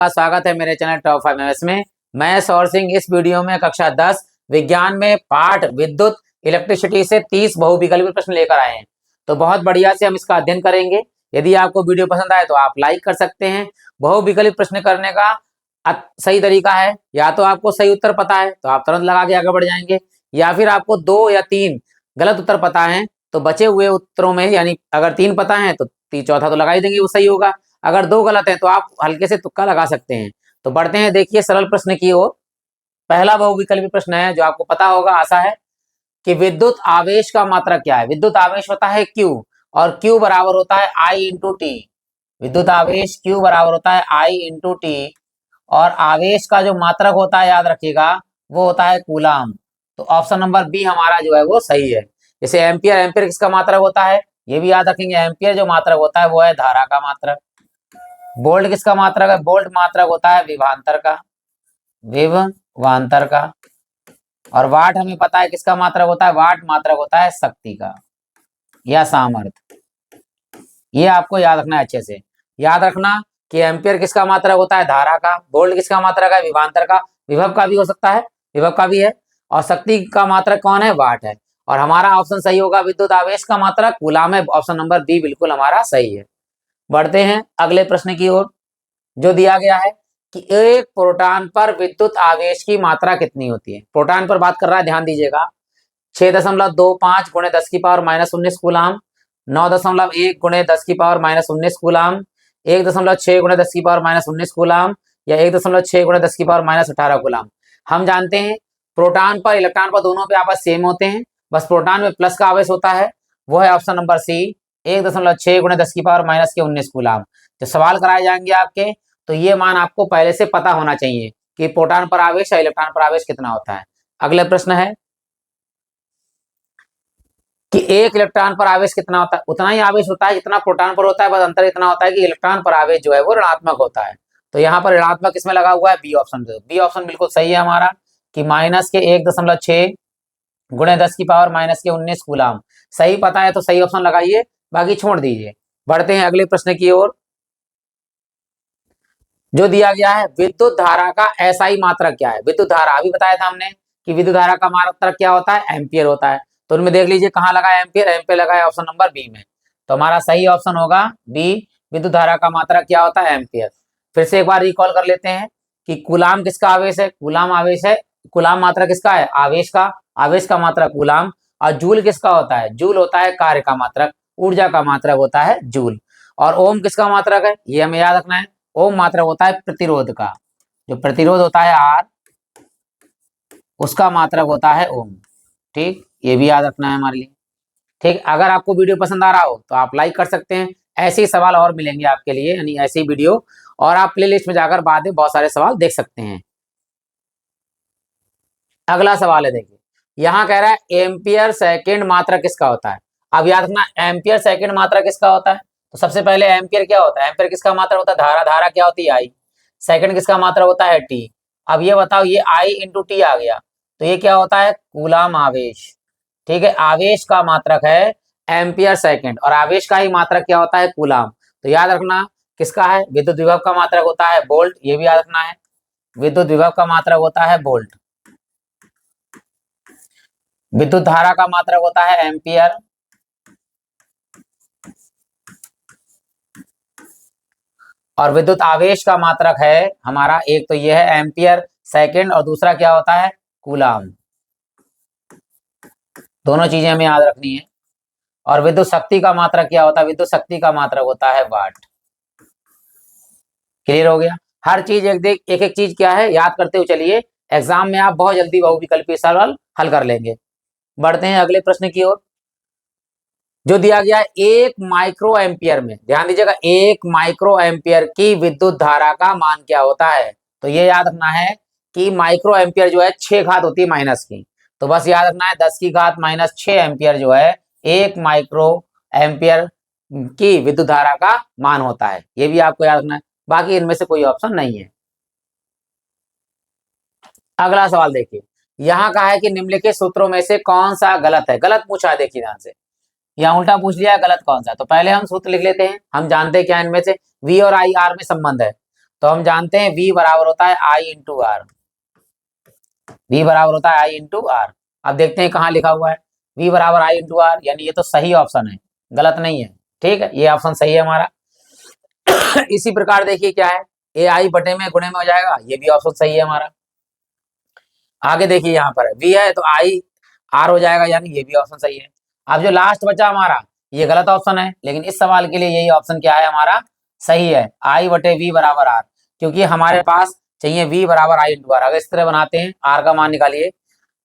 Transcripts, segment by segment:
स्वागत है मेरे चैनल टॉप 5 एमएस में। मैं सौर सिंह इस वीडियो में कक्षा 10 विज्ञान में पाठ विद्युत इलेक्ट्रिसिटी से 30 बहुविकल्पी प्रश्न लेकर आए हैं। तो बहुत बढ़िया से हम इसका अध्ययन करेंगे। यदि आपको वीडियो पसंद आए तो आप लाइक कर सकते हैं। बहुविकल्पी प्रश्न करने का सही तरीका है, या तो आपको सही उत्तर पता है तो आप तुरंत लगा के आगे बढ़ जाएंगे, या फिर आपको 2 या 3 गलत उत्तर पता है तो बचे हुए उत्तरों में, यानी अगर 3 पता है तो चौथा तो लगा ही देंगे, वो सही होगा। अगर 2 गलत है तो आप हल्के से तुक्का लगा सकते हैं। तो बढ़ते हैं, देखिए सरल प्रश्न की ओर। पहला बहुविकल्पी प्रश्न है जो आपको पता होगा, आशा है कि विद्युत आवेश का मात्रक क्या है। विद्युत आवेश होता है Q, और Q बराबर होता है I इंटू टी। विद्युत आवेश Q बराबर होता है I इंटू टी, और आवेश का जो मात्रक होता है, याद रखिएगा, वो होता है कूलाम। तो ऑप्शन नंबर बी हमारा जो है वो सही है। जैसे एम्पियर, एम्पियर किसका मात्रक होता है, ये भी याद रखेंगे। एम्पियर जो मात्रक होता है वो है धारा का मात्रक। वोल्ट किसका मात्रक है, वोल्ट मात्रक होता है विभवांतर का, विभवांतर का। और वाट हमें पता है किसका मात्रक होता है, वाट मात्रक होता है शक्ति का या सामर्थ्य। ये आपको याद रखना है अच्छे से। याद रखना कि एम्पियर किसका मात्रक होता है, धारा का। वोल्ट किसका मात्रक है, विभवांतर का। विभव का भी हो सकता है, विभव का भी है। और शक्ति का मात्रक कौन है, वाट है। और हमारा ऑप्शन सही होगा, विद्युत आवेश का मात्रक कूलाम है। ऑप्शन नंबर बी बिल्कुल हमारा सही है। बढ़ते हैं अगले प्रश्न की ओर, जो दिया गया है कि एक प्रोटॉन पर विद्युत आवेश की मात्रा कितनी होती है। प्रोटॉन पर बात कर रहा है, ध्यान दीजिएगा। 6.25 गुणे 10 की पावर -19 कूलाम, 9.1 गुणे 10 की पावर -19 कूलाम, 1.6 गुणे 10 की पावर -19 कूलाम, या 1.6 गुणे 10 की पावर -18 कूलाम। हम जानते हैं प्रोटॉन पर इलेक्ट्रॉन पर दोनों पे आपस सेम होते हैं, बस प्रोटॉन में प्लस का आवेश होता है, वो है ऑप्शन नंबर सी, 1.6 गुणे 10 की पावर -19 कूलाम। जो सवाल कराए जाएंगे आपके, तो ये मान आपको पहले से पता होना चाहिए कि प्रोटॉन पर आवेश या इलेक्ट्रॉन पर आवेश कितना होता है। अगले प्रश्न है कि एक इलेक्ट्रॉन पर आवेश कितना होता है। उतना ही आवेश होता है जितना प्रोटॉन पर होता है, बस अंतर इतना होता है कि इलेक्ट्रॉन पर आवेश जो है वो ऋणात्मक होता है। तो यहाँ पर ऋणात्मक किसमें लगा हुआ है, बी ऑप्शन। बी ऑप्शन बिल्कुल सही है हमारा, कि -1.6 गुणे 10 की पावर -19 कूलाम। सही पता है तो सही ऑप्शन लगाइए, बाकी छोड़ दीजिए। बढ़ते हैं अगले प्रश्न की ओर, जो दिया गया है विद्युत धारा का एसआई मात्रक क्या है। विद्युत धारा अभी बताया था हमने कि विद्युत धारा का मात्रक क्या होता है, एम्पियर होता है। तो उनमें देख लीजिए कहाँ लगा है एम्पियर, एम्पियर लगा है ऑप्शन नंबर बी में। तो हमारा सही ऑप्शन होगा बी, विद्युत धारा का मात्रक क्या होता है, एम्पियर। फिर से एक बार रिकॉल कर लेते हैं कि कूलाम किसका आवेश है, कूलाम आवेश है। कूलाम मात्रक किसका है, आवेश का। आवेश का मात्रक कूलाम। और जूल किसका होता है, जूल होता है कार्य का मात्रक, ऊर्जा का मात्रक होता है जूल। और ओम किसका मात्रक है, ये हमें याद रखना है। ओम मात्रक होता है प्रतिरोध का, जो प्रतिरोध होता है आर, उसका मात्रक होता है ओम। ठीक, ये भी याद रखना है हमारे लिए। ठीक, अगर आपको वीडियो पसंद आ रहा हो तो आप लाइक कर सकते हैं। ऐसे ही सवाल और मिलेंगे आपके लिए, यानी ऐसी वीडियो, और आप प्लेलिस्ट में जाकर बाद में बहुत सारे सवाल देख सकते हैं। अगला सवाल है, देखिए यहाँ कह रहा है एम्पियर सेकेंड मात्रक किसका होता है। अब याद रखना, एम्पियर सेकेंड मात्रक किसका होता है। तो सबसे पहले एम्पियर क्या होता है, एम्पियर किसका मात्रक होता है, धारा। धारा क्या होती है, आई। सेकंड किसका मात्रक होता है, टी। अब ये बताओ, ये आई इंटू टी आ गया, तो ये क्या होता है, कूलाम आवेश। ठीक है, आवेश का मात्रक है एम्पियर सेकंड, और आवेश का ही मात्रक क्या होता है, कूलाम। तो याद रखना किसका है, विद्युत विभव का मात्रक होता है वोल्ट, ये भी याद रखना है। विद्युत विभव का मात्रक होता है वोल्ट। विद्युत धारा का मात्रक होता है एम्पियर। और विद्युत आवेश का मात्रक है हमारा, एक तो यह है एम्पियर सेकंड, और दूसरा क्या होता है, कूलाम। दोनों चीजें हमें याद रखनी है। और विद्युत शक्ति का मात्रक क्या होता है, विद्युत शक्ति का मात्रक होता है वाट। क्लियर हो गया। हर चीज एक एक चीज क्या है, याद करते हुए चलिए, एग्जाम में आप बहुत जल्दी बहुविकल्पी सवाल हल कर लेंगे। बढ़ते हैं अगले प्रश्न की ओर, जो दिया गया है 1 माइक्रो एम्पियर में। ध्यान दीजिएगा, 1 माइक्रो एम्पियर की विद्युत धारा का मान क्या होता है। तो ये याद रखना है कि माइक्रो एम्पियर जो है 6 घात होती है माइनस की। तो बस याद रखना है 10 की घात -6 एम्पियर जो है 1 माइक्रो एम्पियर की विद्युत धारा का मान होता है। ये भी आपको याद रखना है, बाकी इनमें से कोई ऑप्शन नहीं है। अगला सवाल देखिए, यहाँ कहा है कि निम्नलिखित सूत्रों में से कौन सा गलत है। गलत पूछा है, देखिए ध्यान से, यहाँ उल्टा पूछ लिया है, गलत कौन सा। तो पहले हम सूत्र लिख लेते हैं। हम जानते हैं क्या इनमें से, V और I आर में संबंध है। तो हम जानते हैं V बराबर होता है I इंटू आर, V बराबर होता है I इंटू आर। अब देखते हैं कहाँ लिखा हुआ है V बराबर I इंटू आर, यानी ये तो सही ऑप्शन है, गलत नहीं है। ठीक है, ये ऑप्शन सही है हमारा। इसी प्रकार देखिए क्या है, ए आई बटे में गुणे में हो जाएगा, ये भी ऑप्शन सही है हमारा। आगे देखिए यहाँ पर V है तो I R हो जाएगा, यानी ये भी ऑप्शन सही है। अब जो लास्ट बचा हमारा, ये गलत ऑप्शन है, लेकिन इस सवाल के लिए यही ऑप्शन क्या है हमारा, सही है, I बटे V बराबर R, क्योंकि हमारे पास चाहिए V बराबर I इंटू आर। अगर इस तरह बनाते हैं, R का मान निकालिए,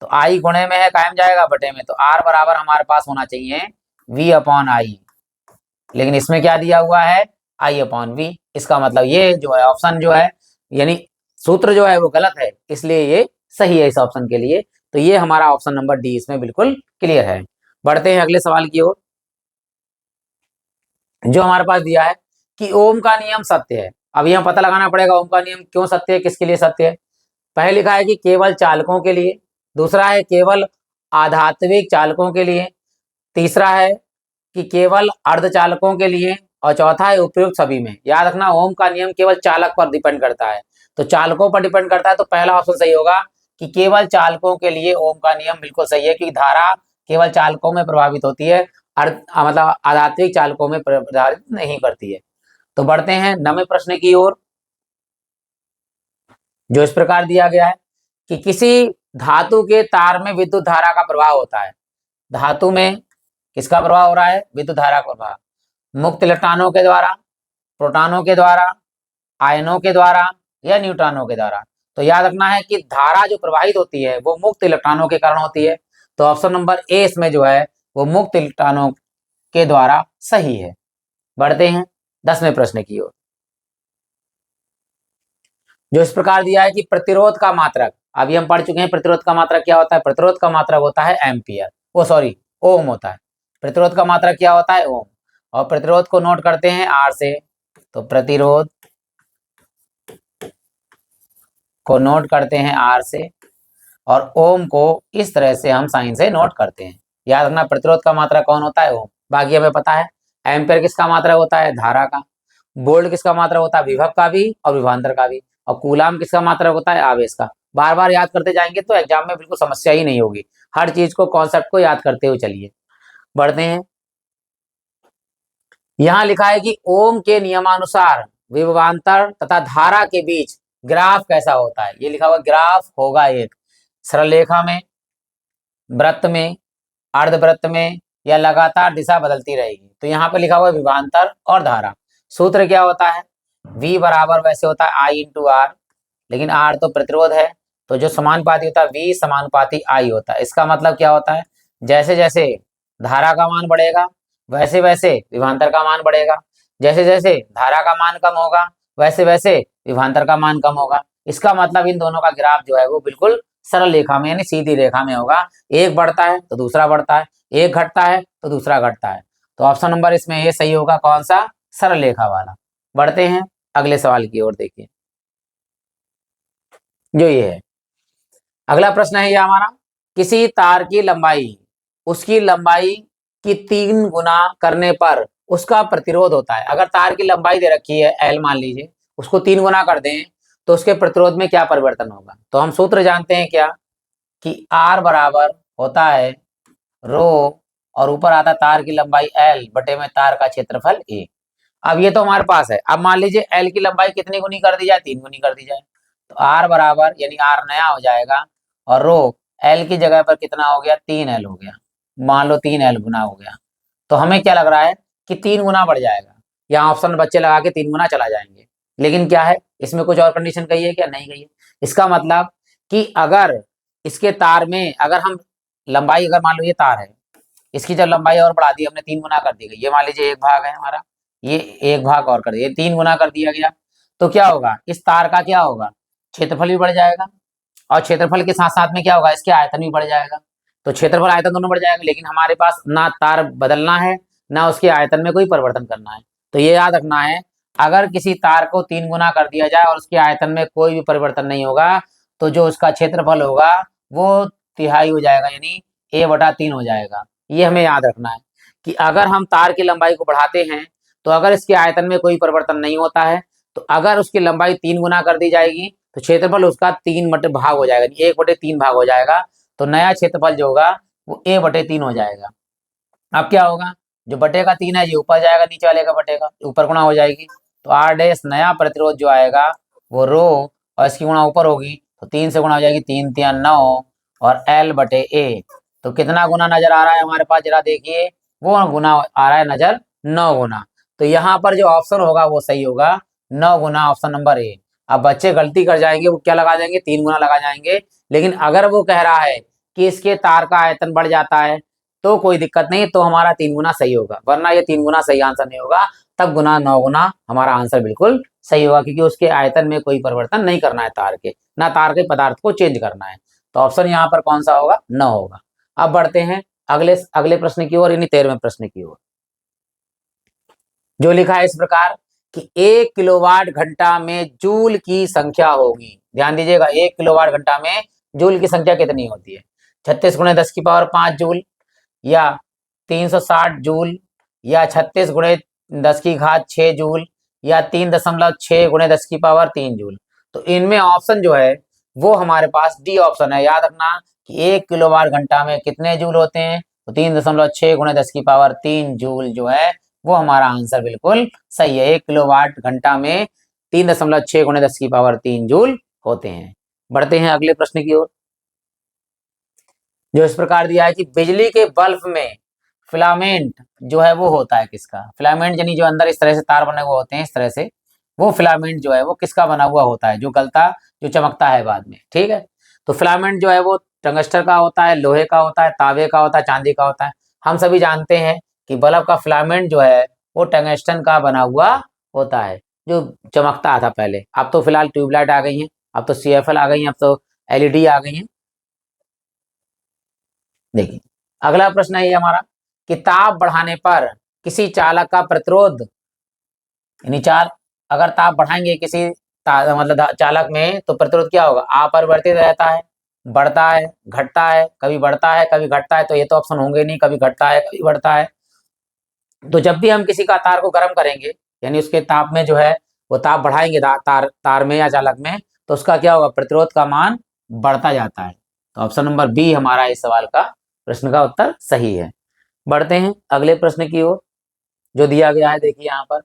तो I गुणे में है, कायम जाएगा, बटे में, तो R बराबर हमारे पास होना चाहिए V अपॉन I, लेकिन इसमें क्या दिया हुआ है, I अपॉन V। इसका मतलब ये जो है ऑप्शन जो है, यानी सूत्र जो है वो गलत है, इसलिए ये सही है इस ऑप्शन के लिए। तो ये हमारा ऑप्शन नंबर डी इसमें बिल्कुल क्लियर है। बढ़ते हैं अगले सवाल की ओर, जो हमारे पास दिया है कि ओम का नियम सत्य है। अब यह पता लगाना पड़ेगा ओम का नियम क्यों सत्य है, किसके लिए सत्य है। पहले लिखा है कि केवल चालकों के लिए, दूसरा है केवल आधात्विक चालकों के लिए, तीसरा है कि केवल अर्धचालकों के लिए, और चौथा है उपयुक्त सभी में। याद रखना ओम का नियम केवल चालक पर डिपेंड करता है, तो चालकों पर डिपेंड करता है, तो पहला ऑप्शन सही होगा कि केवल चालकों के लिए ओम का नियम बिल्कुल सही है, क्योंकि धारा केवल चालकों में प्रभावित होती है, मतलब आध्यात्मिक चालकों में प्रभावित नहीं करती है। तो बढ़ते हैं 9वें प्रश्न की ओर, जो इस प्रकार दिया गया है कि किसी धातु के तार में विद्युत धारा का प्रवाह होता है। धातु में किसका प्रवाह हो रहा है, विद्युत धारा का प्रवाह, मुक्त इलेक्ट्रॉनों के द्वारा, प्रोटॉनों के द्वारा, आयनों के द्वारा, या न्यूट्रॉनों के द्वारा। तो याद रखना है कि धारा जो प्रवाहित होती है वो मुक्त इलेक्ट्रॉनों के कारण होती है, तो ऑप्शन नंबर ए इसमें जो है वो मुक्त इलेक्ट्रॉनों के द्वारा सही है। बढ़ते हैं 10वें प्रश्न की ओर, जो इस प्रकार दिया है कि प्रतिरोध का मात्रक, अभी हम पढ़ चुके हैं प्रतिरोध का मात्रक क्या होता है, प्रतिरोध का मात्रक होता है एम्पियर, वो सॉरी ओम होता है। प्रतिरोध का मात्रक क्या होता है, ओम, और प्रतिरोध को नोट करते हैं आर से, तो प्रतिरोध को नोट करते हैं आर से, और ओम को इस तरह से हम साइन से नोट करते हैं। याद रखना प्रतिरोध का मात्रक कौन होता है, ओम। बाकी हमें पता है एम्पियर किसका मात्रक होता है, धारा का, वोल्ट किसका मात्रक होता है, विभव का भी और विभवांतर का भी, और कूलाम किसका मात्रक होता है, आवेश का। बार बार याद करते जाएंगे तो एग्जाम में बिल्कुल समस्या ही नहीं होगी, हर चीज को कॉन्सेप्ट को याद करते हुए चलिए। बढ़ते हैं, यहाँ लिखा है कि ओम के नियमानुसार विभवांतर तथा धारा के बीच ग्राफ कैसा होता है। ये लिखा हुआ ग्राफ होगा एक सरल रेखा में, वृत्त में, अर्धवृत्त में, या लगातार दिशा बदलती रहेगी। तो यहाँ पे लिखा हुआ है विभवांतर और धारा। सूत्र क्या होता है, V बराबर वैसे होता है I इंटू आर, लेकिन R तो प्रतिरोध है, तो जो समानुपाती होता है V समानुपाती I होता है। इसका मतलब क्या होता है, जैसे जैसे धारा का मान बढ़ेगा वैसे वैसे विभवांतर का मान बढ़ेगा, जैसे जैसे धारा का मान कम होगा वैसे वैसे विभवांतर का मान कम होगा। इसका मतलब इन दोनों का ग्राफ जो है वो बिल्कुल सरल रेखा में यानी सीधी रेखा में होगा, एक बढ़ता है तो दूसरा बढ़ता है, एक घटता है तो दूसरा घटता है। तो ऑप्शन नंबर इसमें ये सही होगा, कौन सा, सरल रेखा वाला। बढ़ते हैं अगले सवाल की ओर, देखिए जो ये है अगला प्रश्न है ये हमारा, किसी तार की लंबाई उसकी लंबाई की 3 गुना करने पर उसका प्रतिरोध होता है। अगर तार की लंबाई दे रखी है L मान लीजिए, उसको 3 गुना कर दें तो उसके प्रतिरोध में क्या परिवर्तन होगा। तो हम सूत्र जानते हैं क्या, कि R बराबर होता है रो, और ऊपर आता है तार की लंबाई L बटे में तार का क्षेत्रफल A। अब ये तो हमारे पास है, अब मान लीजिए L की लंबाई कितनी गुनी कर दी जाए, 3 गुनी कर दी जाए, तो R बराबर यानी R नया हो जाएगा, और रो L की जगह पर कितना हो गया, 3L हो गया, मान लो 3L गुना हो गया। तो हमें क्या लग रहा है कि 3 गुना बढ़ जाएगा, यहाँ ऑप्शन बच्चे लगा के 3 गुना चला जाएंगे, लेकिन क्या है इसमें कुछ और कंडीशन कही है क्या, नहीं कही है। इसका मतलब कि अगर इसके तार में अगर हम लंबाई, अगर मान लो ये तार है, इसकी जब लंबाई और बढ़ा दी हमने, 3 गुना कर दी गई, ये मान लीजिए एक भाग है हमारा, ये एक भाग और कर दिया, 3 गुना कर दिया गया, तो क्या होगा, इस तार का क्या होगा, क्षेत्रफल भी बढ़ जाएगा, और क्षेत्रफल के साथ साथ में क्या होगा, इसके आयतन भी बढ़ जाएगा। तो क्षेत्रफल आयतन दोनों बढ़ जाएगा, लेकिन हमारे पास ना तार बदलना है ना उसके आयतन में कोई परिवर्तन करना है। तो ये याद रखना है, अगर किसी तार को 3 गुना कर दिया जाए और उसके आयतन में कोई भी परिवर्तन नहीं होगा, तो जो उसका क्षेत्रफल होगा वो तिहाई हो जाएगा, यानी A/3 हो जाएगा। ये हमें याद रखना है कि अगर हम तार की लंबाई को बढ़ाते हैं तो अगर इसके आयतन में कोई परिवर्तन नहीं होता है तो अगर उसकी लंबाई 3 गुना कर दी जाएगी तो क्षेत्रफल उसका 3 बटे भाग हो जाएगा, 1/3 भाग हो जाएगा। तो नया क्षेत्रफल जो होगा वो a/3 हो जाएगा। अब क्या होगा, जो बटे का 3 है ये ऊपर जाएगा, नीचे वाले का बटे का ऊपर गुणा हो जाएगी। तो r डैश नया प्रतिरोध जो आएगा वो रो और इसकी गुणा ऊपर होगी तो 3 से गुणा हो जाएगी, 3 3 9 और L/A। तो कितना गुना नजर आ रहा है हमारे पास, जरा देखिए, वो गुना आ रहा है नजर 9 गुना। तो यहाँ पर जो ऑप्शन होगा वो सही होगा, 9 गुना, ऑप्शन नंबर ए। अब बच्चे गलती कर जाएंगे, वो क्या लगा देंगे, 3 गुना लगा जाएंगे। लेकिन अगर वो कह रहा है कि इसके तार का आयतन बढ़ जाता है तो कोई दिक्कत नहीं, तो हमारा 3 गुना सही होगा, वरना ये 3 गुना सही आंसर नहीं होगा। तब गुना 9 गुना हमारा आंसर बिल्कुल सही होगा, क्योंकि उसके आयतन में कोई परिवर्तन नहीं करना है तार के, ना तार के पदार्थ को चेंज करना है। तो ऑप्शन यहाँ पर कौन सा होगा, 9 होगा। अब बढ़ते हैं अगले अगले प्रश्न की ओर, यानी 13वें प्रश्न की ओर, जो लिखा है इस प्रकार कि 1 किलोवाट घंटा में जूल की संख्या होगी। ध्यान दीजिएगा, 1 किलोवाट घंटा में जूल की संख्या कितनी होती है, 36 × 10⁵ जूल, या 360 जूल, या 36 × 10⁶ जूल, या 3.6 × 10⁻³ जूल। तो इनमें ऑप्शन जो है वो हमारे पास डी ऑप्शन है। याद रखना कि 1 किलोवाट घंटा में कितने जूल होते हैं, तो 3.6 × 10⁻³ जूल जो है वो हमारा आंसर बिल्कुल सही है। 1 किलोवाट घंटा में 3.6 × 10⁻³ जूल होते हैं। बढ़ते हैं अगले प्रश्न की ओर, जो इस प्रकार दिया है कि बिजली के बल्ब में फिलामेंट जो है वो होता है किसका। फिलामेंट यानी जो अंदर इस तरह से तार बने हुए होते हैं, इस तरह से, वो फिलामेंट जो है वो किसका बना हुआ होता है, जो गलता, जो चमकता है बाद में, ठीक है। तो फिलामेंट जो है वो टंगस्टर का होता है, लोहे का होता है, तांबे का होता है, चांदी का होता है। हम सभी जानते हैं कि बल्ब का फिलामेंट जो है वो टंगस्टन का बना हुआ होता है, जो चमकता था पहले। अब तो फिलहाल ट्यूबलाइट आ गई है, अब तो CFL आ गई है, अब तो LED आ गई है। देखिए अगला प्रश्न है ये हमारा कि ताप बढ़ाने पर किसी चालक का प्रतिरोध, यानी अगर ताप बढ़ाएंगे किसी मतलब चालक में, तो प्रतिरोध क्या होगा, अपरिवर्तित रहता है, बढ़ता है, घटता है, कभी बढ़ता है कभी घटता है। तो ये तो ऑप्शन होंगे नहीं, कभी घटता है कभी बढ़ता है। तो जब भी हम किसी का तार को गर्म करेंगे, यानी उसके ताप में जो है वो ताप बढ़ाएंगे तार में या चालक में, तो उसका क्या होगा, प्रतिरोध का मान बढ़ता जाता है। तो ऑप्शन नंबर बी हमारा इस सवाल का प्रश्न का उत्तर सही है। बढ़ते हैं अगले प्रश्न की ओर, जो दिया गया है, देखिए यहाँ पर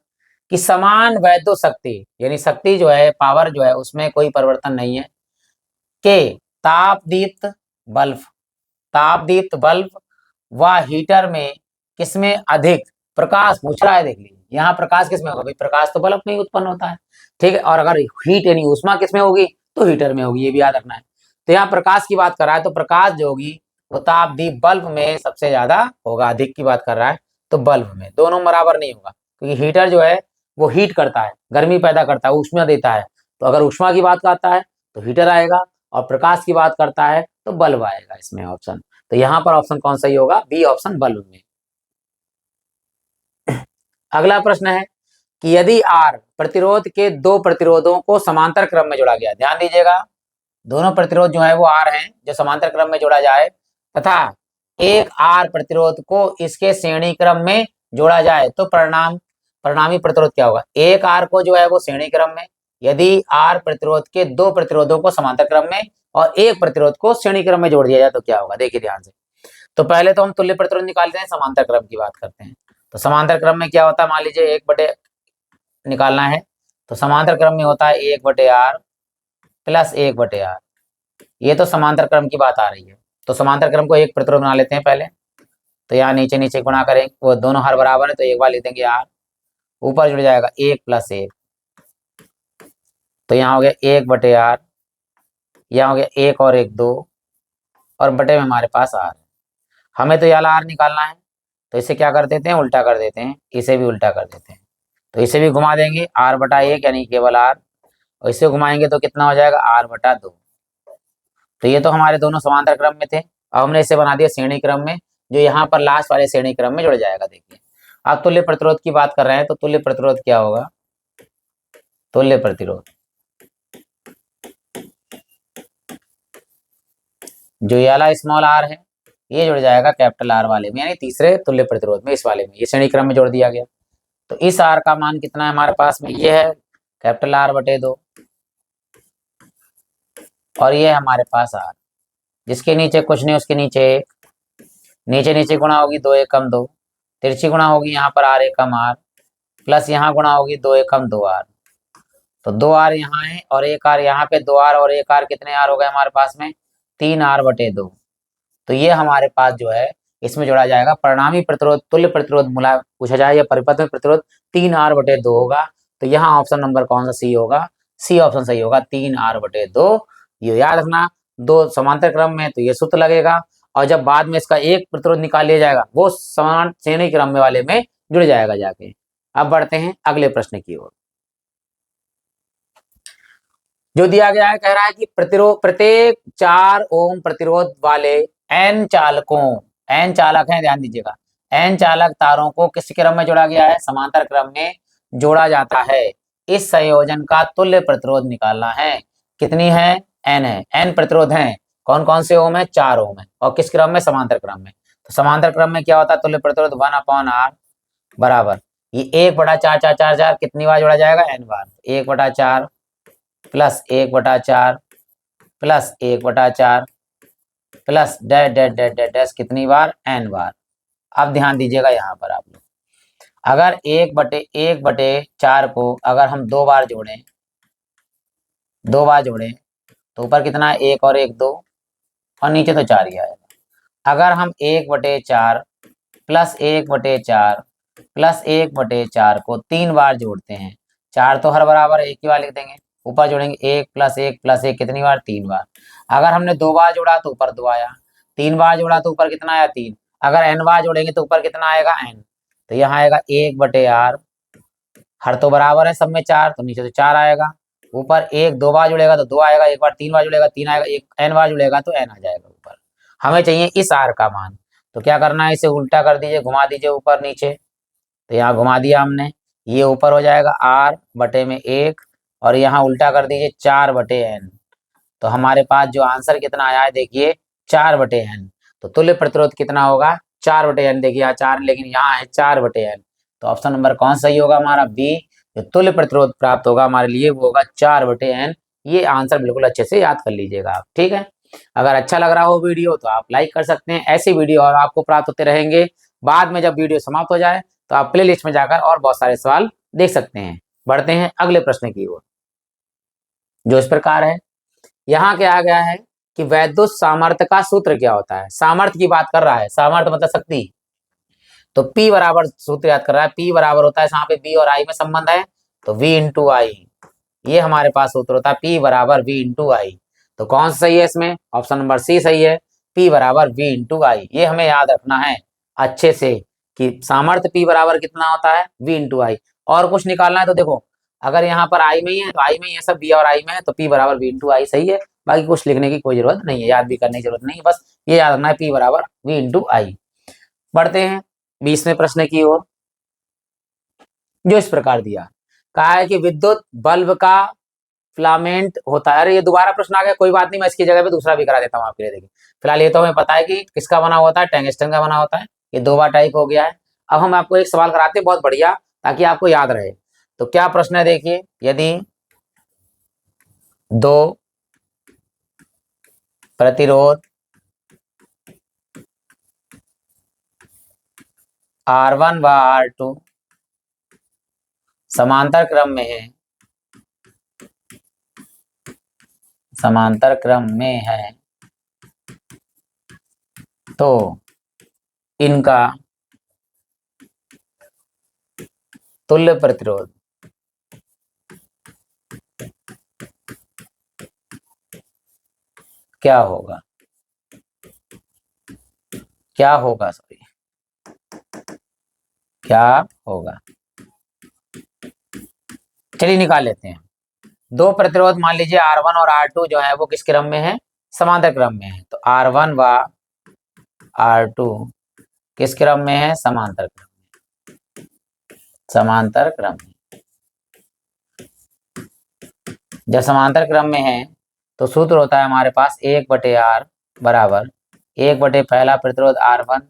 कि समान वैद्युत शक्ति, यानी शक्ति जो है, पावर जो है, उसमें कोई परिवर्तन नहीं है, के तापदीप्त बल्ब व हीटर में किसमें अधिक प्रकाश पूछ रहा है। देख लीजिए यहाँ प्रकाश किसमें होगा, भाई प्रकाश तो बल्ब में ही उत्पन्न होता है, ठीक है। और अगर हीट यानी ऊष्मा किसमें होगी, तो हीटर में होगी, ये भी याद रखना है। तो यहाँ प्रकाश की बात कर रहा है, तो प्रकाश जो होगी वो तापदीप बल्ब में सबसे ज्यादा होगा, अधिक की बात कर रहा है, तो बल्ब में। दोनों बराबर नहीं होगा, क्योंकि हीटर जो है वो हीट करता है, गर्मी पैदा करता है, ऊष्मा देता है। तो अगर ऊष्मा की बात करता है तो हीटर आएगा, और प्रकाश की बात करता है तो बल्ब आएगा इसमें ऑप्शन। तो यहाँ पर ऑप्शन कौन सही होगा, बी ऑप्शन, बल्ब में। अगला प्रश्न है कि यदि R प्रतिरोध के दो प्रतिरोधों को समांतर क्रम में जोड़ा गया, ध्यान दीजिएगा, दोनों प्रतिरोध जो है वो R हैं जो समांतर क्रम में जोड़ा जाए, तथा एक R प्रतिरोध को इसके श्रेणी क्रम में जोड़ा जाए, तो परिणामी प्रतिरोध क्या होगा। एक R को जो है वो श्रेणी क्रम में, यदि R प्रतिरोध के दो प्रतिरोधों को समांतर क्रम में और एक प्रतिरोध को श्रेणी क्रम में जोड़ दिया जाए तो क्या होगा। देखिए ध्यान से, तो पहले तो हम तुल्य प्रतिरोध निकालते हैं, समांतर क्रम की बात करते हैं। तो समांतर क्रम में क्या होता है, मान लीजिए 1 निकालना है, तो समांतर क्रम में होता है 1/R + 1/R। ये तो समांतर क्रम की बात आ रही है। तो समांतर क्रम को एक प्रतिरोध बना लेते हैं पहले, तो यहाँ नीचे नीचे गुणा करेंगे, वो दोनों हर बराबर है तो एक बार लिख देंगे R, ऊपर जुड़ जाएगा 1 + 1, तो यहाँ हो गया 1/R, यहाँ हो गया 1 और 1 2, और बटे में हमारे पास R है। हमें तो यहाँ R निकालना है, तो इसे क्या कर देते हैं, उल्टा कर देते हैं, इसे भी उल्टा कर देते हैं। तो इसे भी घुमा देंगे, R/1 यानी केवल R, और इसे घुमाएंगे तो कितना हो जाएगा, R/2। तो ये तो हमारे दोनों समांतर क्रम में थे, अब हमने इसे बना दिया श्रेणी क्रम में, जो यहाँ पर लास्ट वाले श्रेणी क्रम में जुड़ जाएगा। देखिए अब तुल्य प्रतिरोध की बात कर रहे हैं, तो तुल्य प्रतिरोध क्या होगा, तुल्य प्रतिरोध जो ये वाला स्मॉल r है ये जुड़ जाएगा कैपिटल R वाले में, यानी तीसरे तुल्य प्रतिरोध में, इस वाले में, ये श्रेणी क्रम में जोड़ दिया गया। तो इस R का मान कितना है हमारे पास में, ये है कैपिटल R बटे 2, और ये हमारे पास R, जिसके नीचे कुछ नहीं उसके नीचे 1, नीचे नीचे गुणा होगी 2 एकम 2, तिरछी गुणा होगी यहाँ पर R एकम R, प्लस यहाँ गुणा होगी 2 एकम 2R, तो 2R यहाँ है और 1R यहाँ पे, 2R और 1R कितने R हो गए हमारे पास में, 3R बटे 2। तो ये हमारे पास जो है इसमें जोड़ा जाएगा परिणामी प्रतिरोध, तुल्य प्रतिरोध मूला पूछा जाए या परिपथ में प्रतिरोध 3R बटे 2 होगा। तो यहाँ ऑप्शन नंबर कौन सा सी होगा, सी ऑप्शन सही होगा, 3R बटे 2। ये याद रखना, दो समांतर क्रम में तो ये सूत्र लगेगा, और जब बाद में इसका एक प्रतिरोध निकाल लिया जाएगा वो समान श्रेणी क्रम में वाले में जुड़ जाएगा जाके। अब बढ़ते हैं अगले प्रश्न की ओर, जो दिया गया है, कह रहा है कि प्रतिरोध प्रत्येक 4 ओम प्रतिरोध वाले n चालकों, n चालक हैं ध्यान दीजिएगा, n चालक तारों को किस क्रम में जोड़ा गया है, समांतर क्रम में जोड़ा जाता है। इस संयोजन का तुल्य प्रतिरोध निकालना है। कितनी है, n है, n प्रतिरोध हैं, कौन कौन से ओम है, 4 ओम है, और किस क्रम में, समांतर क्रम में। तो समांतर क्रम में क्या होता है, तुल्य प्रतिरोध 1/r बराबर ये 1/4 कितनी बार जोड़ा जाएगा, n बार, 1/4 plus 1/4 plus 1/4 plus dash dash dash dash dash कितनी बार, n बार। अब ध्यान दीजिएगा यहाँ पर आप लोग, अगर 1/4 को अगर हम 2 बार जोड़ें, 2 बार जोड़ें तो ऊपर कितना है, 1 और 1 2, और नीचे तो 4 ही आएगा। अगर हम 1/4 प्लस 1/4 प्लस 1/4 को 3 बार जोड़ते हैं, 4 तो हर बराबर एक ही बार लिख देंगे, ऊपर जोड़ेंगे 1 प्लस 1 प्लस 1 कितनी बार, 3 बार। अगर हमने 2 बार जोड़ा तो ऊपर 2 आया, 3 बार जोड़ा तो ऊपर कितना आया, 3। अगर n बार जोड़ेंगे तो ऊपर कितना आएगा, n। तो यहाँ आएगा 1/r, हर तो बराबर है सब में 4, तो नीचे तो 4 आएगा, ऊपर 1 2 बार जुड़ेगा तो 2 आएगा, एक बार 3 बार जुड़ेगा 3 आएगा, एक n बार जुड़ेगा तो n आ जाएगा ऊपर। हमें चाहिए इस r का मान, तो क्या करना है, इसे उल्टा कर दीजिए, घुमा दीजिए ऊपर नीचे, तो यहाँ घुमा दिया हमने, ये ऊपर हो जाएगा r बटे में 1, और यहाँ उल्टा कर दीजिए 4/n। तो हमारे पास जो आंसर कितना आया है देखिए, 4/n। तो तुल्य प्रतिरोध कितना होगा, 4/n। देखिए यहाँ 4 लेकिन यहाँ है 4/n, तो ऑप्शन नंबर कौन सही होगा हमारा, बी। जो तुल्य प्रतिरोध प्राप्त होगा हमारे लिए वो होगा 4/n। ये आंसर बिल्कुल अच्छे से याद कर लीजिएगा आप, ठीक है। अगर अच्छा लग रहा हो वीडियो तो आप लाइक कर सकते हैं, ऐसी वीडियो और आपको प्राप्त होते रहेंगे। बाद में जब वीडियो समाप्त हो जाए तो आप प्ले लिस्ट में जाकर और बहुत सारे सवाल देख सकते हैं। बढ़ते हैं अगले प्रश्न की ओर, जो इस प्रकार है। यहाँ क्या आ गया है कि वैद्युत सामर्थ्य का सूत्र क्या होता है, सामर्थ्य की बात कर रहा है, सामर्थ्य मतलब शक्ति। तो P बराबर सूत्र याद कर रहा है, P बराबर होता है, यहाँ पे B और I में संबंध है, तो V इंटू आई, ये हमारे पास सूत्र होता है, P बराबर V इंटू आई। तो कौन सा सही है इसमें, ऑप्शन नंबर सी सही है, P बराबर V इंटू आई। ये हमें याद रखना है अच्छे से कि सामर्थ्य P बराबर कितना होता है, V इंटू आई। और कुछ निकालना है तो देखो, अगर यहाँ पर I में ही है तो I में ही है सब, B और I में है तो P बराबर V इंटू आई सही है। बाकी कुछ लिखने की कोई जरूरत नहीं है, याद भी करने की जरूरत नहीं है, बस ये याद रखना है P बराबर V इंटू आई। बढ़ते हैं 20वें प्रश्न की ओर, जो इस प्रकार दिया, कहा है कि विद्युत बल्ब का फिलामेंट होता है। अरे ये दोबारा प्रश्न आ गया, कोई बात नहीं, मैं इसकी जगह पे दूसरा भी करा देता हूँ आपके लिए। देखिए फिलहाल ये तो हमें पता है कि किसका बना होता है, टंगस्टन का बना होता है, ये 2 बार टाइप हो गया है। अब हम आपको एक सवाल कराते हैं बहुत बढ़िया, ताकि आपको याद रहे। तो क्या प्रश्न है देखिए, यदि 2 प्रतिरोध R1 व R2 समांतर क्रम में है, समांतर क्रम में है, तो इनका तुल्य प्रतिरोध क्या होगा, क्या होगा, सॉरी क्या होगा। चलिए निकाल लेते हैं। 2 प्रतिरोध मान लीजिए R1 और R2 जो है वो किस क्रम में है, समांतर क्रम में है। तो R1 व R2 किस क्रम में है, समांतर क्रम में, समांतर क्रम में। जब समांतर क्रम में है तो सूत्र होता है हमारे पास 1/R बराबर 1 पहला प्रतिरोध R1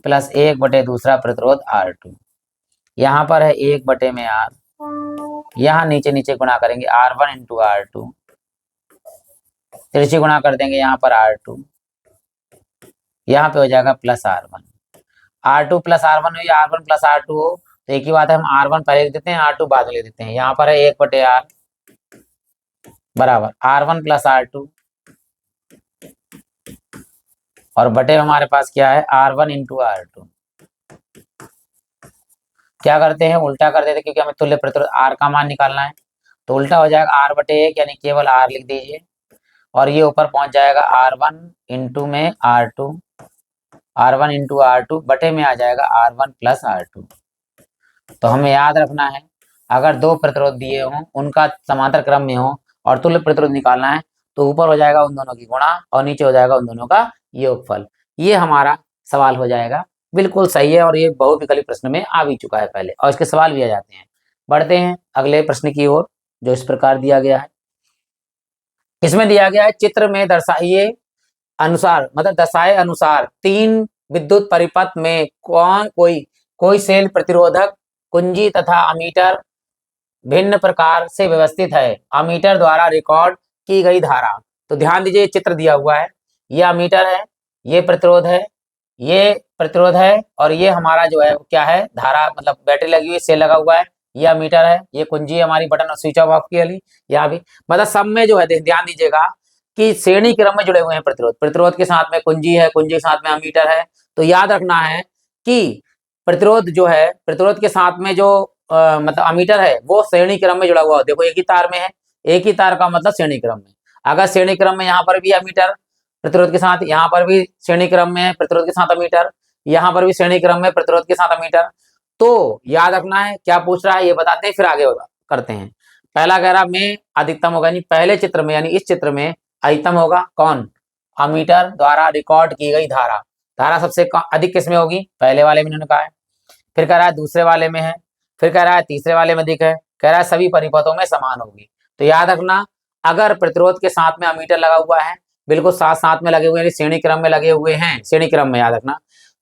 प्लस 1 दूसरा प्रतिरोध R2। यहाँ पर है 1 में R यहाँ नीचे नीचे गुणा करेंगे R1 इंटू R2, तिरछी गुणा कर देंगे यहाँ पर R2, यहाँ पे हो जाएगा plus R1। R2 plus R1 हो या R1 प्लस R2 हो तो एक ही बात है, हम R1 पहले लिख देते हैं, R2 बाद में लिख देते हैं। यहाँ पर है 1/R बराबर R1 प्लस R2 और बटे हमारे पास क्या है R1 इंटू R2। क्या करते हैं, उल्टा कर देते हैं, क्योंकि हमें तुल्य प्रतिरोध R का मान निकालना है, तो उल्टा हो जाएगा R/1 यानी केवल R लिख दीजिए और ये ऊपर पहुंच जाएगा R1 इंटू में R2, R1 इंटू R2 बटे में आ जाएगा R1 प्लस R2। तो हमें याद रखना है, अगर दो प्रतिरोध दिए हों, उनका समांतर क्रम में हो और तुल्य प्रतिरोध निकालना है, तो ऊपर हो जाएगा उन दोनों की गुणा और नीचे हो जाएगा उन दोनों का योगफल। ये हमारा सवाल हो जाएगा, बिल्कुल सही है और ये बहुविकल्पी प्रश्न में आ भी चुका है पहले, और इसके सवाल भी आ जाते हैं। बढ़ते हैं अगले प्रश्न की ओर, जो इस प्रकार दिया गया है। इसमें दिया गया है चित्र में दर्शाइए अनुसार, मतलब दर्शाए अनुसार 3 विद्युत परिपथ में कोई सेल प्रतिरोधक, कुंजी तथा अमीटर भिन्न प्रकार से व्यवस्थित है। अमीटर द्वारा रिकॉर्ड की गई धारा, तो ध्यान दीजिए चित्र दिया हुआ है, ये अमीटर है, ये प्रतिरोध है, ये प्रतिरोध है और ये हमारा जो है क्या है धारा, मतलब बैटरी लगी हुई, सेल लगा हुआ है, ये अमीटर है, ये कुंजी हमारी बटन और स्विच ऑफ की वाली, यहाँ भी मतलब सब में जो है ध्यान दीजिएगा कि श्रेणी क्रम में जुड़े हुए हैं प्रतिरोध, प्रतिरोध के साथ में कुंजी है, कुंजी के साथ में अमीटर है। तो याद रखना है कि प्रतिरोध जो है, प्रतिरोध के साथ में जो मतलब अमीटर है वो श्रेणी क्रम में जुड़ा हुआ है। देखो एक ही तार में है, एक ही तार का मतलब श्रेणी क्रम में। अगर श्रेणी क्रम में यहाँ पर भी अमीटर प्रतिरोध के साथ, यहाँ पर भी श्रेणी क्रम में प्रतिरोध के साथ अमीटर, यहाँ पर भी श्रेणी क्रम में प्रतिरोध के साथ अमीटर, तो याद रखना है क्या पूछ रहा है ये बताते हैं, फिर आगे करते हैं। पहला कह रहा में अधिकतम होगा, यानी पहले चित्र में, यानी इस चित्र में अधिकतम होगा कौन, अमीटर द्वारा रिकॉर्ड की गई धारा। धारा सबसे अधिक किसमें होगी, पहले वाले में इन्होंने कहा है, फिर कह रहा है दूसरे वाले में है, फिर कह रहा है तीसरे वाले में अधिक है, कह रहा है सभी परिपथों में समान होगी। तो याद रखना अगर प्रतिरोध के साथ में अमीटर लगा हुआ है, बिल्कुल साथ साथ में लगे हुए हैं, श्रेणी क्रम में लगे हुए हैं, श्रेणी क्रम में याद रखना,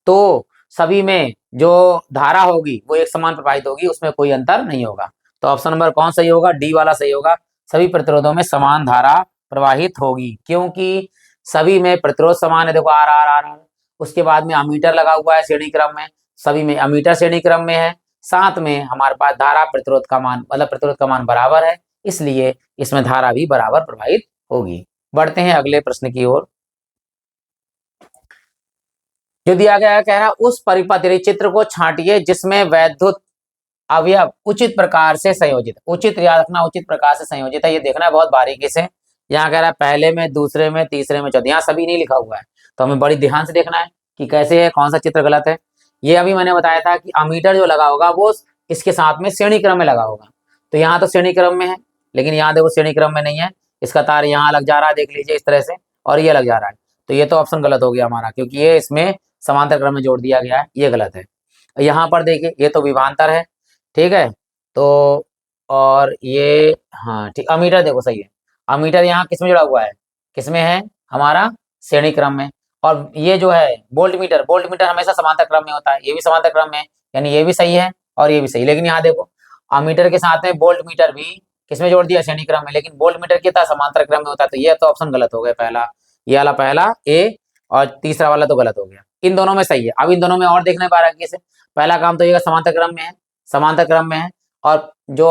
तो सभी में जो धारा होगी वो एक समान प्रवाहित होगी, उसमें कोई अंतर नहीं होगा। तो ऑप्शन नंबर कौन सही होगा, डी वाला सही होगा, सभी प्रतिरोधों में समान धारा प्रवाहित होगी, क्योंकि सभी में प्रतिरोध समान है। देखो आर आर आर आर, उसके बाद में अमीटर लगा हुआ है श्रेणी क्रम में, सभी में अमीटर श्रेणी क्रम में है, साथ में हमारे पास धारा प्रतिरोध का मान, मतलब प्रतिरोध का मान बराबर है, इसलिए इसमें धारा भी बराबर प्रवाहित होगी। बढ़ते हैं अगले प्रश्न की ओर, जो दिया गया है, कह रहा उस परिपथ चित्र को छांटिए जिसमें वैद्युत अवयव उचित प्रकार से संयोजित, उचित याद रखना उचित प्रकार से संयोजित है, ये देखना है बहुत बारीकी से। यहाँ कह रहा है पहले में, दूसरे में, तीसरे में, चौथे, यहाँ सभी नहीं लिखा हुआ है, तो हमें बड़ी ध्यान से देखना है कि कैसे है, कौन सा चित्र गलत है। ये अभी मैंने बताया था कि अमीटर जो लगा होगा वो इसके साथ में श्रेणी क्रम में लगा होगा, तो यहाँ तो श्रेणी क्रम में है, लेकिन यहाँ देखो श्रेणी क्रम में नहीं है, इसका तार यहाँ लग जा रहा है, देख लीजिए इस तरह से, और ये लग जा रहा है, तो ये तो ऑप्शन गलत हो गया हमारा, क्योंकि ये इसमें समांतर क्रम में जोड़ दिया गया है, ये गलत है। यहाँ पर देखिए ये तो विभवांतर है, ठीक है, तो और ये हाँ ठीक, अमीटर देखो सही है, अमीटर यहाँ किसमें जुड़ा हुआ है, किसमें है हमारा श्रेणी क्रम में। और ये जो है वोल्ट मीटर, वोल्ट मीटर हमेशा समांतर क्रम में होता है, ये भी समांतर क्रम में है, यानी ये भी सही है और ये भी सही। लेकिन यहाँ देखो अमीटर के साथ में वोल्ट मीटर भी किसमें जोड़ दिया, श्रेणी क्रम में, लेकिन वोल्ट मीटर की तरह समांतर क्रम में होता है, तो ये तो ऑप्शन गलत हो गया पहला, ये वाला पहला ए, और तीसरा वाला तो गलत हो गया। इन दोनों में सही है, अब इन दोनों में और देखना है बारीकी से। पहला काम तो ये समांतर क्रम में है, समांतर क्रम में है, और जो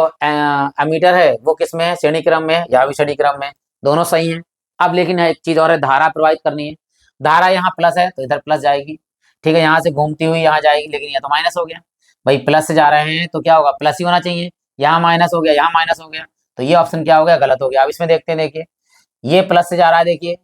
अमीटर है वो किस में है, श्रेणी क्रम में है, यहाँ भी श्रेणी क्रम में, दोनों सही हैं। अब लेकिन एक चीज और है, धारा प्रवाहित करनी है, धारा यहाँ प्लस है तो इधर प्लस जाएगी, ठीक है, यहाँ से घूमती हुई यहाँ जाएगी, लेकिन ये तो माइनस हो गया भाई, प्लस से जा रहे हैं तो क्या होगा, प्लस ही होना चाहिए, यहाँ माइनस हो गया, यहाँ माइनस हो गया, तो ये ऑप्शन क्या हो गया, गलत हो गया। अब इसमें देखते हैं, देखिए ये प्लस से जा रहा है, देखिए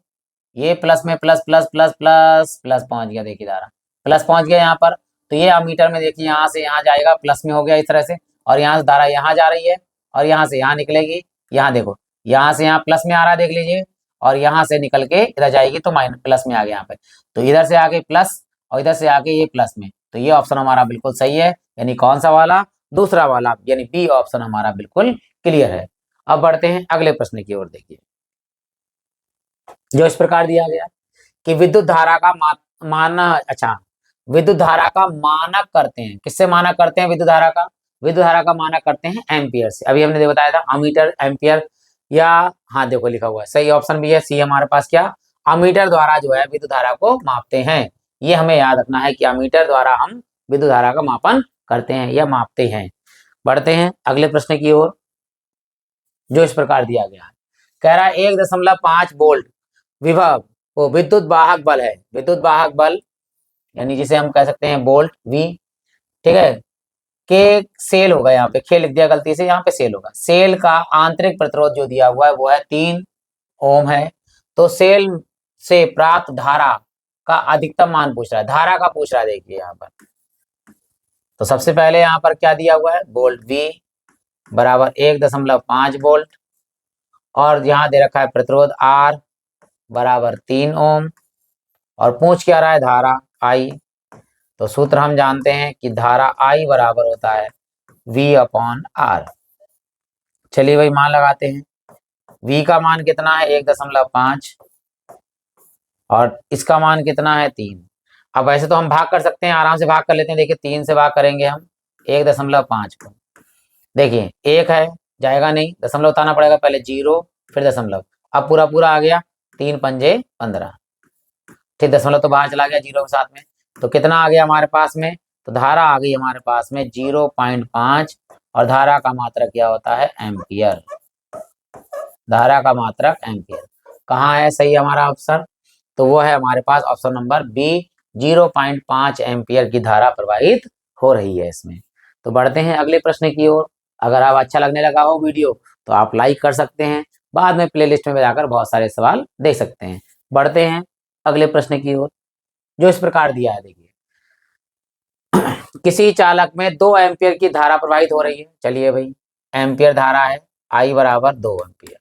ये प्लस में plus plus plus plus plus पहुंच गया, देखिए धारा प्लस पहुंच गया यहाँ पर, तो ये अमीटर में देखिए यहाँ से यहाँ जाएगा, प्लस में हो गया इस तरह से, और यहाँ से धारा यहाँ जा रही है और यहाँ से यहाँ निकलेगी, यहाँ देखो यहाँ से यहाँ प्लस में आ रहा है देख लीजिए, और यहाँ से निकल के इधर जाएगी तो माइनस प्लस में आ गया यहाँ पे, तो इधर से आके प्लस और इधर से आके ये प्लस में, तो ये ऑप्शन हमारा बिल्कुल सही है, यानी कौन सा वाला, दूसरा वाला, यानी बी ऑप्शन हमारा बिल्कुल क्लियर है। अब बढ़ते हैं अगले प्रश्न की ओर, देखिए जो इस प्रकार दिया गया कि विद्युत धारा का मानक, अच्छा विद्युत धारा का मानक करते हैं, किससे मानक करते हैं विद्युत धारा का, विद्युत धारा का मानक करते हैं एम्पियर से। अभी हमने बताया था अमीटर एम्पियर, या हाँ देखो लिखा हुआ है, सही ऑप्शन भी है सी हमारे पास, क्या अमीटर द्वारा जो है विद्युत धारा को मापते हैं। ये हमें याद रखना है कि अमीटर द्वारा हम विद्युत धारा का मापन करते हैं या मापते हैं। बढ़ते हैं अगले प्रश्न की ओर, जो इस प्रकार दिया गया है। कह रहा है 1.5 वोल्ट विभव वो विद्युत वाहक बल है, विद्युत वाहक बल यानी जिसे हम कह सकते हैं वोल्ट वी, ठीक है, के सेल होगा, यहाँ पे खे लिख दिया गलती से, यहाँ पे सेल होगा। सेल का आंतरिक प्रतिरोध जो दिया हुआ है वो है 3 ओम है। तो सेल से प्राप्त धारा का अधिकतम मान पूछ रहा है, धारा का पूछ रहा है, देखिए यहाँ पर। तो सबसे पहले यहाँ पर क्या दिया हुआ है, वोल्ट वी बराबर 1.5 वोल्ट, और यहाँ दे रखा है प्रतिरोध आर बराबर 3 ओम, और पूछ क्या रहा है धारा आई। तो सूत्र हम जानते हैं कि धारा आई बराबर होता है V अपॉन आर। चलिए भाई मान लगाते हैं, V का मान कितना है 1.5 और इसका मान कितना है 3। अब वैसे तो हम भाग कर सकते हैं, आराम से भाग कर लेते हैं, देखिए 3 से भाग करेंगे हम 1.5 को, देखिए 1 है जाएगा नहीं, दशमलव उतारना पड़ेगा, पहले 0 फिर दशमलव, अब पूरा पूरा आ गया, 3 पंजे 15, ठीक, दशमलव तो बाहर चला गया 0 के साथ में, तो कितना आ गया हमारे पास में, तो धारा आ गई हमारे पास में 0.5, और धारा का मात्रक क्या होता है एम्पियर, धारा का मात्रक एम्पियर। कहाँ है सही हमारा ऑप्शन, तो वो है हमारे पास ऑप्शन नंबर बी, 0.5 एम्पियर की धारा प्रवाहित हो रही है इसमें। तो बढ़ते हैं अगले प्रश्न की ओर। अगर आप अच्छा लगने लगा हो वीडियो तो आप लाइक कर सकते हैं, बाद में प्लेलिस्ट में जाकर बहुत सारे सवाल देख सकते हैं। बढ़ते हैं अगले प्रश्न की ओर, जो इस प्रकार दिया है, देखिए किसी चालक में 2 एम्पियर की धारा प्रवाहित हो रही है। चलिए भाई एम्पियर धारा है, आई बराबर 2 एम्पियर,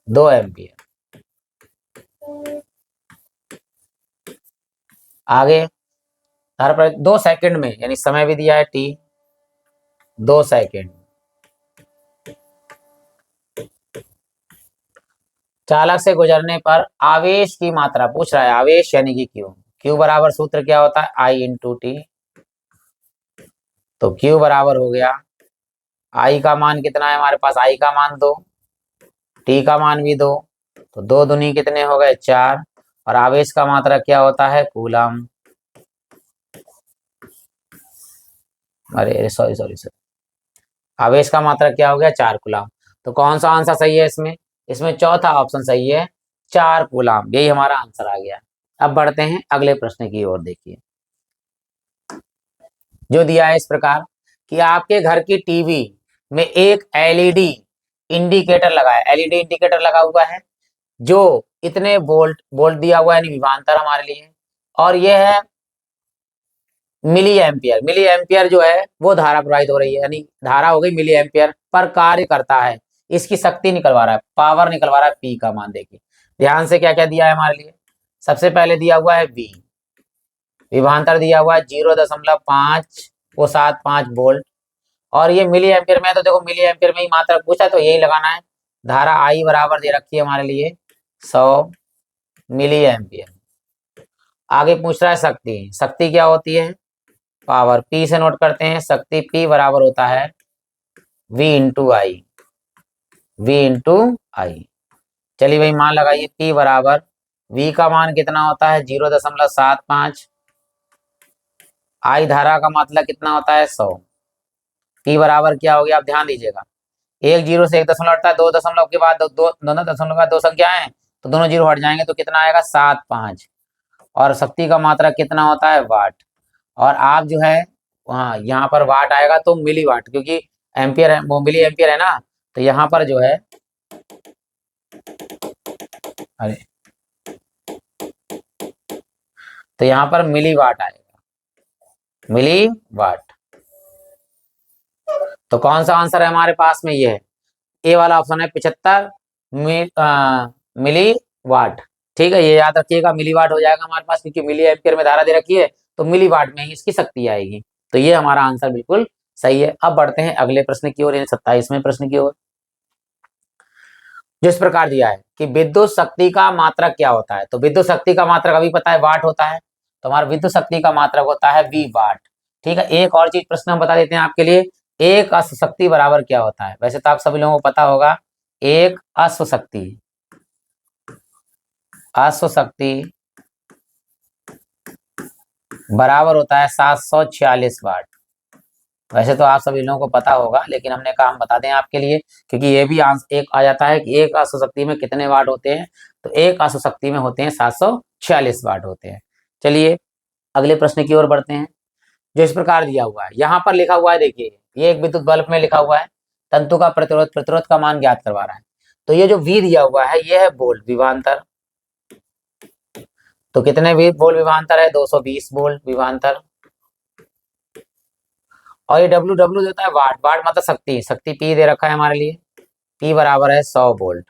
2 एम्पियर। आगे धारा पर 2 सेकंड में, यानी समय भी दिया है टी, 2 सेकंड चालक से गुजरने पर आवेश की मात्रा पूछ रहा है, आवेश यानी कि क्यू, क्यू बराबर सूत्र क्या होता है आई इंटू टी। तो क्यू बराबर हो गया, आई का मान कितना है हमारे पास, आई का मान 2, टी का मान भी 2, तो 2 दूनी कितने हो गए 4, और आवेश का मात्रा क्या होता है कूलम, अरे सॉरी सॉरी सर, आवेश का मात्रा क्या हो गया 4 कूलम। तो कौन सा आंसर सही है इसमें, इसमें चौथा ऑप्शन सही है 4 कूलम, यही हमारा आंसर आ गया। अब बढ़ते हैं अगले प्रश्न की ओर, देखिए जो दिया है इस प्रकार कि आपके घर की टीवी में एक एलईडी इंडिकेटर लगा है, एलईडी इंडिकेटर लगा हुआ है जो इतने वोल्ट, वोल्ट दिया हुआ है यानी विभवांतर हमारे लिए, और यह है मिली एम्पियर, मिली एम्पियर जो है वो धारा प्रवाहित हो रही है, यानी धारा हो गई मिली एम्पियर पर कार्य करता है, इसकी शक्ति निकलवा रहा है, पावर निकलवा रहा है पी का मान। देखिए ध्यान से क्या क्या दिया है हमारे लिए, सबसे पहले दिया हुआ है वी, विभवांतर दिया हुआ है 0.575 वोल्ट, और ये मिली एम्पियर में है, तो देखो मिली एम्पियर में ही मात्रा पूछा तो यही लगाना है। धारा आई बराबर दे रखी है हमारे लिए 100 मिली एम्पियर। आगे पूछ रहा है शक्ति, शक्ति क्या होती है पावर, पी से नोट करते हैं, शक्ति पी बराबर होता है V into I, V into I. चलिए भाई मान लगाइए पी बराबर, वी का मान कितना होता है 0.75, आई धारा का मतलब कितना होता है 100, पी बराबर क्या हो गया, आप ध्यान दीजिएगा, एक जीरो से 1 दशमलव हटता है, 2 दशमलव के बाद दोनों दशमलव के बाद 2 संख्या है तो दोनों जीरो हट जाएंगे, तो कितना आएगा 75, और शक्ति का मात्रा कितना होता है वाट, और आप जो है वहाँ यहाँ पर वाट आएगा तो मिली वाट, क्योंकि एम्पियर है वो मिली एम्पियर है ना, तो यहाँ पर जो है अरे तो यहाँ पर मिली वाट आएगा, मिली वाट। तो कौन सा आंसर है हमारे पास में, ये है ए वाला ऑप्शन है 75 मिली वाट, ठीक है, ये याद रखिएगा मिली वाट हो जाएगा हमारे पास, क्योंकि मिली एम्पियर में धारा दे रखी है तो मिली वाट में ही इसकी शक्ति आएगी। तो ये हमारा आंसर बिल्कुल सही है। अब बढ़ते हैं अगले प्रश्न की ओर, 27वें प्रश्न की ओर, जिस प्रकार दिया है कि विद्युत शक्ति का मात्रक क्या होता है। तो विद्युत शक्ति का मात्रक अभी पता है वाट होता है, तो हमारा विद्युत शक्ति का मात्रक होता है वी वाट। ठीक है, एक और चीज प्रश्न हम बता देते हैं आपके लिए, एक अश्व शक्ति बराबर क्या होता है। वैसे तो आप सभी लोगों को पता होगा, एक अश्व शक्ति, अश्व शक्ति बराबर होता है 746 वाट। वैसे तो आप सभी लोगों को पता होगा, लेकिन हमने कहा हम बता दें आपके लिए, क्योंकि ये भी एक आ जाता है कि एक अश्व शक्ति में कितने वाट होते हैं। तो एक अश्व शक्ति में होते हैं 746 वाट होते हैं। चलिए अगले प्रश्न की ओर बढ़ते हैं, जो इस प्रकार दिया हुआ है। यहाँ पर लिखा हुआ है, देखिए ये एक विद्युत बल्ब में लिखा हुआ है, तंतु का प्रतिरोध, प्रतिरोध का मान ज्ञात करवा रहा है। तो ये जो V दिया हुआ है ये है वोल्ट विभवांतर। तो कितने वोल्ट विभवांतर है, 220 वोल्ट विभवांतर। और ये W देता है वाट, वाट मतलब शक्ति, शक्ति P दे रखा है हमारे लिए, P बराबर है 100 वोल्ट,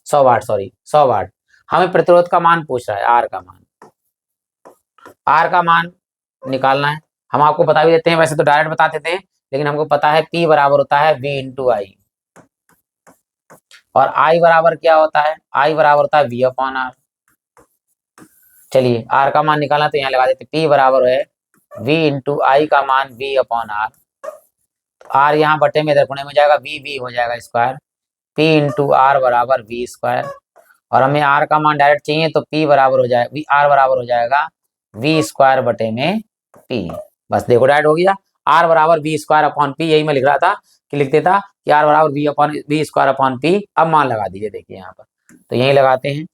100 वाट, सॉरी 100 वाट। हमें प्रतिरोध का मान पूछ रहा है, R का मान, R का मान निकालना है। हम आपको बता भी देते हैं, वैसे तो डायरेक्ट बता देते हैं, लेकिन हमको पता है P बराबर होता है V इंटू आई, और I बराबर क्या होता है, I बराबर होता है V अपॉन आर। चलिए R का मान निकालना, तो यहाँ लगा देते, P बराबर है V इंटू आई का मान V अपॉन आर। आर यहाँ बटे में इधर गुणे में जाएगा, V हो जाएगा स्क्वायर, P इंटू आर बराबर V स्क्वायर। और हमें R का मान डायरेक्ट चाहिए, तो P बराबर हो जाएगा, R बराबर हो जाएगा V स्क्वायर बटे में P। बस देखो डायरेक्ट हो गया, R बराबर V स्क्वायर अपॉन P, यही मैं लिख रहा था कि लिख देता कि R बराबर V स्क्वायर अपॉन P। अब मान लगा दीजिए, देखिए यहाँ पर, तो यही लगाते हैं,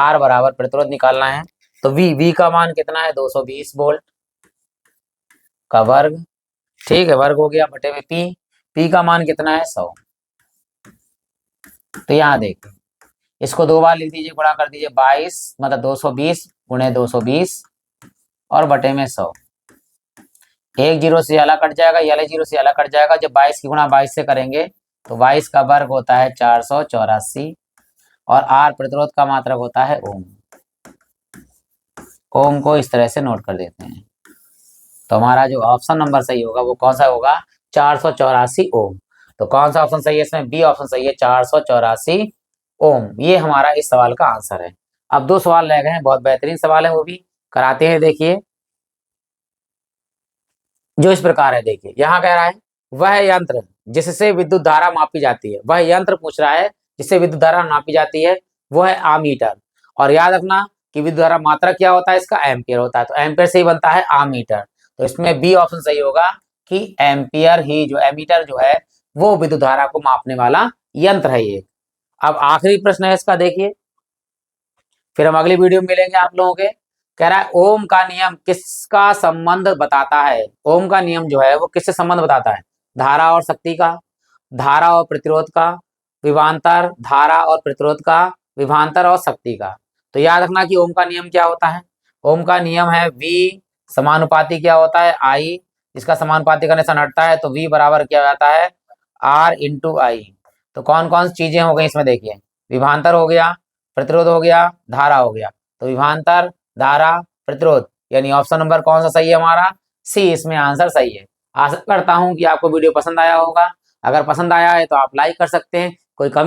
R बराबर प्रतिरोध निकालना है, तो V का मान कितना है, 220 वोल्ट का वर्ग, ठीक है, वर्ग हो गया बटे में P का मान कितना है, 100। तो यहाँ देखिए, इसको दो बार लिख दीजिए, गुणा कर दीजिए, 22 मतलब 220 गुणे 220 और बटे में 100। एक जीरो से अलग कट जाएगा, ये वाले जीरो से अलग कट जाएगा। जब 22 की गुणा 22 से करेंगे तो 22 का वर्ग होता है 484, और R प्रतिरोध का मात्रक होता है ओम। ओम को इस तरह से नोट कर देते हैं। तो हमारा जो ऑप्शन नंबर सही होगा वो कौन सा होगा, 484 ओम। तो कौन सा ऑप्शन सही है इसमें, बी ऑप्शन सही है, 484 ओम। ये हमारा इस सवाल का आंसर है। अब दो सवाल रह गए हैं, बहुत बेहतरीन सवाल है, वो भी कराते हैं। देखिए जो इस प्रकार है, देखिए यहाँ कह रहा है, वह यंत्र जिससे विद्युत धारा मापी जाती है, वह यंत्र पूछ रहा है जिससे विद्युत धारा मापी जाती है, वो है आमीटर। और याद रखना कि विद्युत धारा मात्रा क्या होता है, इसका एम्पियर होता है, तो एम्पियर से ही बनता है आमीटर। तो इसमें बी ऑप्शन सही होगा कि एम्पियर ही, जो एमीटर जो है वो विद्युत धारा को मापने वाला यंत्र है ये। अब आखिरी प्रश्न है इसका, देखिए फिर हम अगली वीडियो में मिलेंगे आप लोगों के। कह रहा है ओम का नियम किसका संबंध बताता है। ओम का नियम जो है वो किससे संबंध बताता है, धारा और शक्ति का, धारा और प्रतिरोध का, विभवांतर, धारा और प्रतिरोध का, विभवांतर और शक्ति का। तो याद रखना कि ओम का नियम क्या होता है, ओम का नियम है V समानुपाती क्या होता है, I। इसका समानुपाती का निशान हटता है तो V बराबर क्या हो जाता है, R इंटू आई। तो कौन कौन सी चीजें हो गई इसमें, देखिए विभवांतर हो गया, प्रतिरोध हो गया, धारा हो गया। तो विभवांतर, धारा, प्रतिरोध, यानी ऑप्शन नंबर कौन सा सही है हमारा, सी इसमें आंसर सही है। आशा करता हूं कि आपको वीडियो पसंद आया होगा। अगर पसंद आया है तो आप लाइक कर सकते हैं, कोई कमी